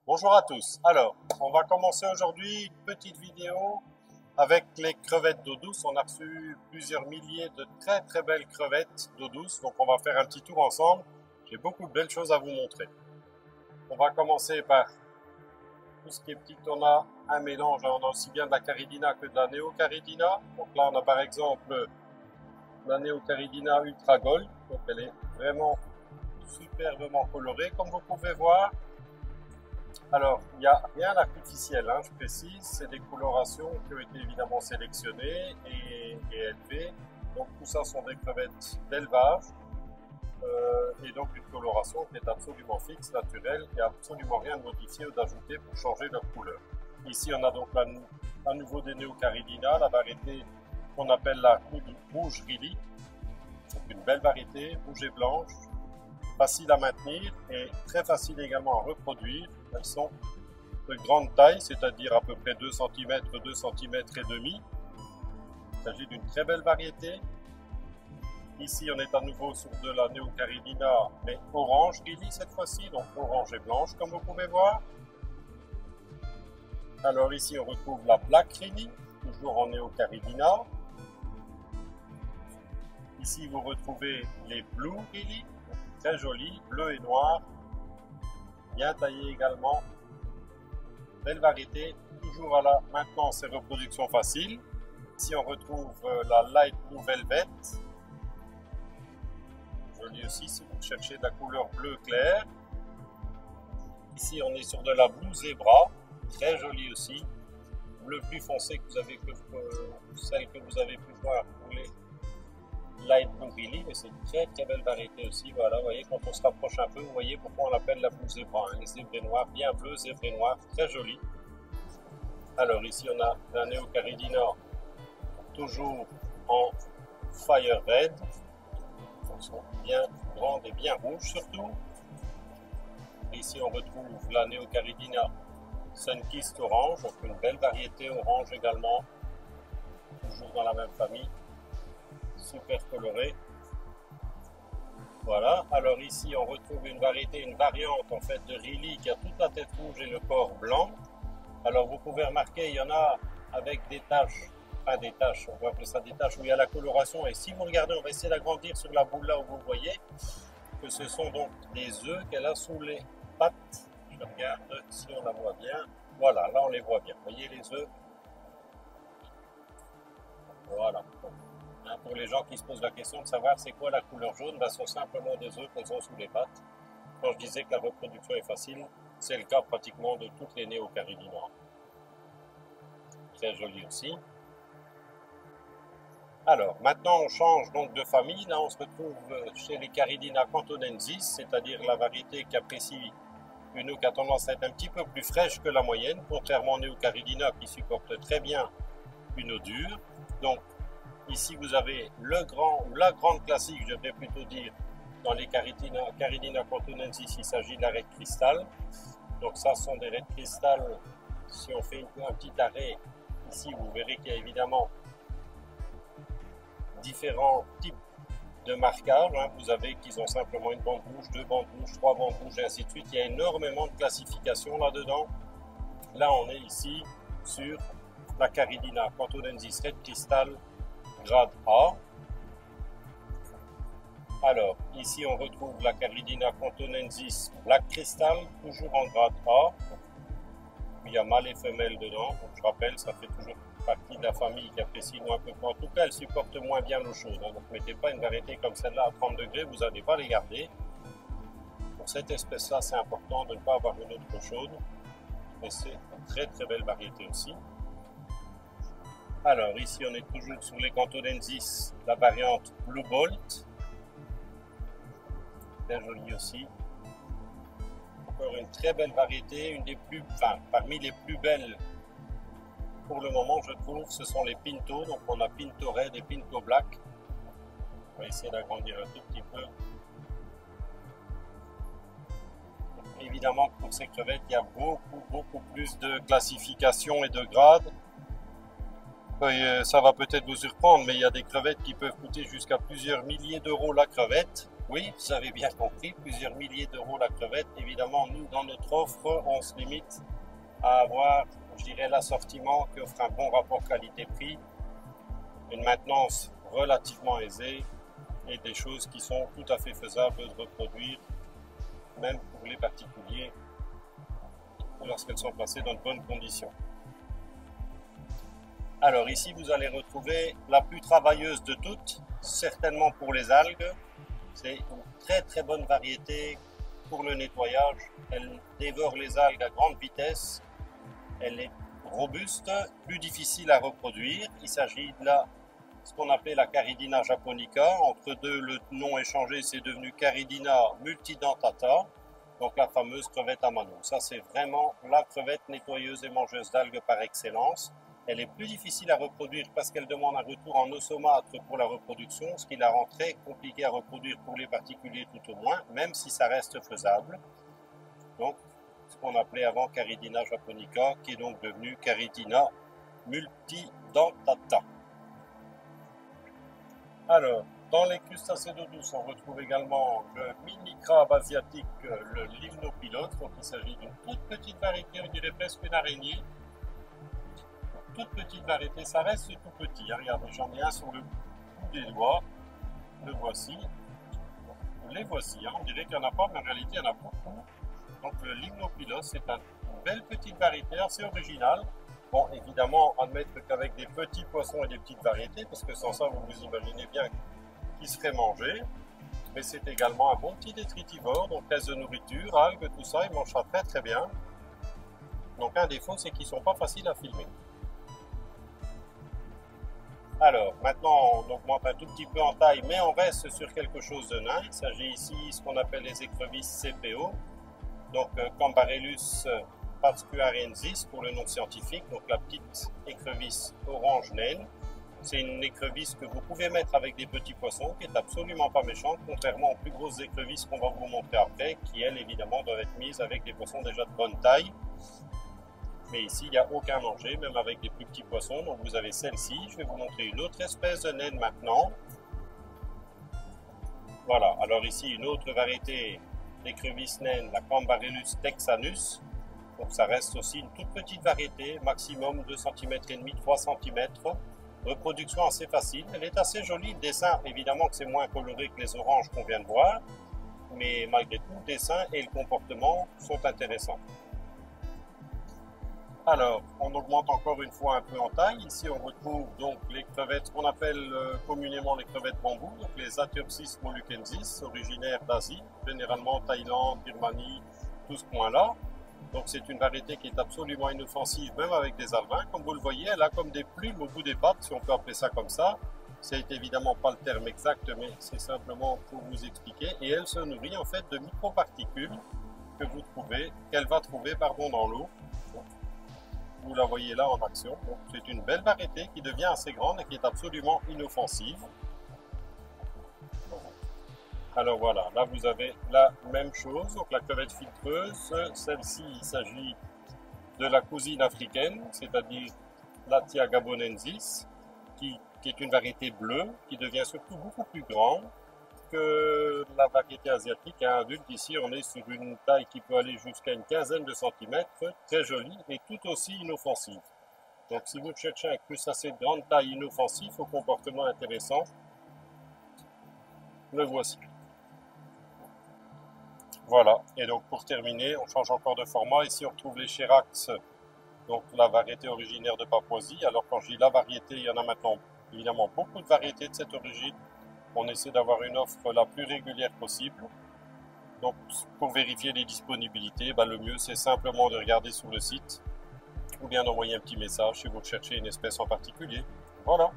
Bonjour à tous. Alors, on va commencer aujourd'hui une petite vidéo avec les crevettes d'eau douce. On a reçu plusieurs milliers de très très belles crevettes d'eau douce, donc on va faire un petit tour ensemble. J'ai beaucoup de belles choses à vous montrer. On va commencer par tout ce qui est petit. On a un mélange, on a aussi bien de la caridina que de la néocaridina. Donc là, on a par exemple la néocaridina Ultra Gold. Donc elle est vraiment superbement colorée, comme vous pouvez voir. Alors, il n'y a rien d'artificiel, je précise, c'est des colorations qui ont été évidemment sélectionnées et élevées. Donc tout ça sont des crevettes d'élevage et donc une coloration qui est absolument fixe, naturelle et absolument rien de modifié ou d'ajouté pour changer leur couleur. Ici on a donc à nouveau des néocaridina, la variété qu'on appelle la rouge Rilly. Donc une belle variété, rouge et blanche, facile à maintenir et très facile également à reproduire. Elles sont de grande taille, c'est-à-dire à peu près 2 cm, 2 cm et demi. Il s'agit d'une très belle variété. Ici, on est à nouveau sur de la néocaridina, mais orange Rilly cette fois-ci, donc orange et blanche, comme vous pouvez voir. Alors ici, on retrouve la Black Rilly, toujours en néocaridina. Ici, vous retrouvez les Blue Rilly, très jolies, bleu et noir, bien taillées également. Belle variété, toujours à la maintenance et reproduction facile. Ici, on retrouve la Light Blue Velvet. Jolie aussi si vous cherchez de la couleur bleu clair. Ici, on est sur de la Blue Zebra, très jolie aussi. Bleu plus foncé que celle que vous avez pu voir pour les Light Blue Rilly, mais c'est une très très belle variété aussi. Voilà, vous voyez, quand on se rapproche un peu, vous voyez pourquoi on l'appelle la Blue Zebra. Les zébrés noirs, bien bleu, zébré noir, très joli. Alors ici, on a la néocaridina, toujours en Fire Red. Elles sont bien grandes et bien rouges surtout. Et ici, on retrouve la néocaridina Sunkissed Orange, donc une belle variété orange également, toujours dans la même famille, super colorée. Voilà, alors ici on retrouve une variante en fait de Rilly qui a toute la tête rouge et le corps blanc. Alors vous pouvez remarquer, il y en a avec des taches, pas des taches, on va appeler ça des taches où il y a la coloration. Et si vous regardez, on va essayer d'agrandir sur la boule là où vous voyez que ce sont donc des œufs qu'elle a sous les pattes. Je regarde si on la voit bien. Voilà, là on les voit bien. Vous voyez les œufs. Voilà. Pour les gens qui se posent la question de savoir c'est quoi la couleur jaune, ce sont simplement des œufs qu'elles ont sous les pattes. Quand je disais que la reproduction est facile, c'est le cas pratiquement de toutes les néocaridina. Très joli aussi. Alors, maintenant on change donc de famille. Là on se retrouve chez les Caridina cantonensis, c'est-à-dire la variété qui apprécie une eau qui a tendance à être un petit peu plus fraîche que la moyenne, contrairement aux néocaridina qui supportent très bien une eau dure. Donc, ici, vous avez le grand ou la grande classique, je devrais plutôt dire, dans les Caridina cantonensis, il s'agit de la Red Crystal. Donc ça, ce sont des Red Crystal. Si on fait un petit arrêt, ici, vous verrez qu'il y a évidemment différents types de marquages. Vous avez qu'ils ont simplement une bande rouge, 2 bandes rouges, 3 bandes rouges, et ainsi de suite. Il y a énormément de classifications là-dedans. Là, on est ici sur la Caridina cantonensis Red Crystal grade A. Alors, ici on retrouve la Caridina cantonensis Black Crystal, toujours en grade A. Il y a mâle et femelle dedans. Donc, je rappelle, ça fait toujours partie de la famille qui apprécie un peu moins. En tout cas, elle supporte moins bien l'eau chaude. Donc, ne mettez pas une variété comme celle-là à 30 degrés, vous n'allez pas les garder. Pour cette espèce-là, c'est important de ne pas avoir une eau trop chaude. Mais c'est une très très belle variété aussi. Alors ici on est toujours sur les cantonensis, la variante Blue Bolt, très jolie aussi. Encore une très belle variété, parmi les plus belles pour le moment je trouve, ce sont les Pinto. Donc on a Pinto Red et Pinto Black. On va essayer d'agrandir un tout petit peu. Donc, évidemment pour ces crevettes il y a beaucoup plus de classifications et de grades. Ça va peut-être vous surprendre, mais il y a des crevettes qui peuvent coûter jusqu'à plusieurs milliers d'euros la crevette. Oui, vous avez bien compris, plusieurs milliers d'euros la crevette. Évidemment, nous, dans notre offre, on se limite à avoir, je dirais, l'assortiment qui offre un bon rapport qualité-prix, une maintenance relativement aisée et des choses qui sont tout à fait faisables de reproduire, même pour les particuliers, lorsqu'elles sont placées dans de bonnes conditions. Alors ici, vous allez retrouver la plus travailleuse de toutes, certainement pour les algues. C'est une très très bonne variété pour le nettoyage. Elle dévore les algues à grande vitesse. Elle est robuste, plus difficile à reproduire. Il s'agit de ce qu'on appelait la Caridina japonica. Entre deux, le nom est changé, c'est devenu Caridina multidentata. Donc la fameuse crevette à mano. Ça, c'est vraiment la crevette nettoyeuse et mangeuse d'algues par excellence. Elle est plus difficile à reproduire parce qu'elle demande un retour en osomâtre pour la reproduction, ce qui la rend très compliquée à reproduire pour les particuliers tout au moins, même si ça reste faisable. Donc, ce qu'on appelait avant Caridina japonica, qui est donc devenue Caridina multidentata. Alors, dans les crustacés d'eau douce, on retrouve également le mini-crabe asiatique, le limnopilote. Donc, il s'agit d'une toute petite variété, on dirait presque une araignée. Toute petite variété, ça reste tout petit. Regardez, j'en ai un sur le bout des doigts. Le voici. Les voici. On dirait qu'il n'y en a pas, mais en réalité, il y en a beaucoup. Donc, le limnopilos, c'est une belle petite variété, assez originale. Bon, évidemment, admettre qu'avec des petits poissons et des petites variétés, parce que sans ça, vous vous imaginez bien qu'il se ferait manger. Mais c'est également un bon petit détritivore, donc reste de nourriture, algues, tout ça, il mangera très très bien. Donc, un défaut, c'est qu'ils ne sont pas faciles à filmer. Alors, maintenant, on augmente un tout petit peu en taille, mais on reste sur quelque chose de nain. Il s'agit ici de ce qu'on appelle les écrevisses CPO, donc Cambarellus pascuarensis pour le nom scientifique, donc la petite écrevisse orange naine. C'est une écrevisse que vous pouvez mettre avec des petits poissons, qui est absolument pas méchante, contrairement aux plus grosses écrevisses qu'on va vous montrer après, qui elles, évidemment, doivent être mises avec des poissons déjà de bonne taille. Mais ici, il n'y a aucun danger, même avec des plus petits poissons. Donc vous avez celle-ci. Je vais vous montrer une autre espèce de naine maintenant. Voilà, alors ici, une autre variété d'écrevisse naine, la Cambarellus texanus. Donc ça reste aussi une toute petite variété, maximum 2,5 cm, 3 cm. Reproduction assez facile. Elle est assez jolie. Le dessin, évidemment que c'est moins coloré que les oranges qu'on vient de voir. Mais malgré tout, le dessin et le comportement sont intéressants. Alors, on augmente encore une fois un peu en taille. Ici, on retrouve donc les crevettes qu'on appelle communément les crevettes bambou, donc les Atheopsis moluckensis, originaires d'Asie, généralement Thaïlande, Birmanie, tout ce coin-là. Donc c'est une variété qui est absolument inoffensive, même avec des alevins. Comme vous le voyez, elle a comme des plumes au bout des pattes, si on peut appeler ça comme ça. C'est évidemment pas le terme exact, mais c'est simplement pour vous expliquer. Et elle se nourrit en fait de microparticules qu'elle va trouver dans l'eau. Vous la voyez là en action. C'est une belle variété qui devient assez grande et qui est absolument inoffensive. Alors voilà, là vous avez la même chose, donc la crevette filtreuse. Celle-ci, il s'agit de la cousine africaine, c'est-à-dire l'Atia gabonensis, qui est une variété bleue, qui devient surtout beaucoup plus grande que la variété asiatique. À adulte, ici, on est sur une taille qui peut aller jusqu'à une quinzaine de centimètres, très jolie et tout aussi inoffensive. Donc si vous cherchez un crustacé de grande taille inoffensif au comportement intéressant, le voici. Voilà, et donc pour terminer, on change encore de format. Ici, on retrouve les Cherax, donc la variété originaire de Papouasie. Alors quand je dis la variété, il y en a maintenant évidemment beaucoup de variétés de cette origine. On essaie d'avoir une offre la plus régulière possible. Donc pour vérifier les disponibilités, le mieux c'est simplement de regarder sur le site ou bien d'envoyer un petit message si vous cherchez une espèce en particulier. Voilà.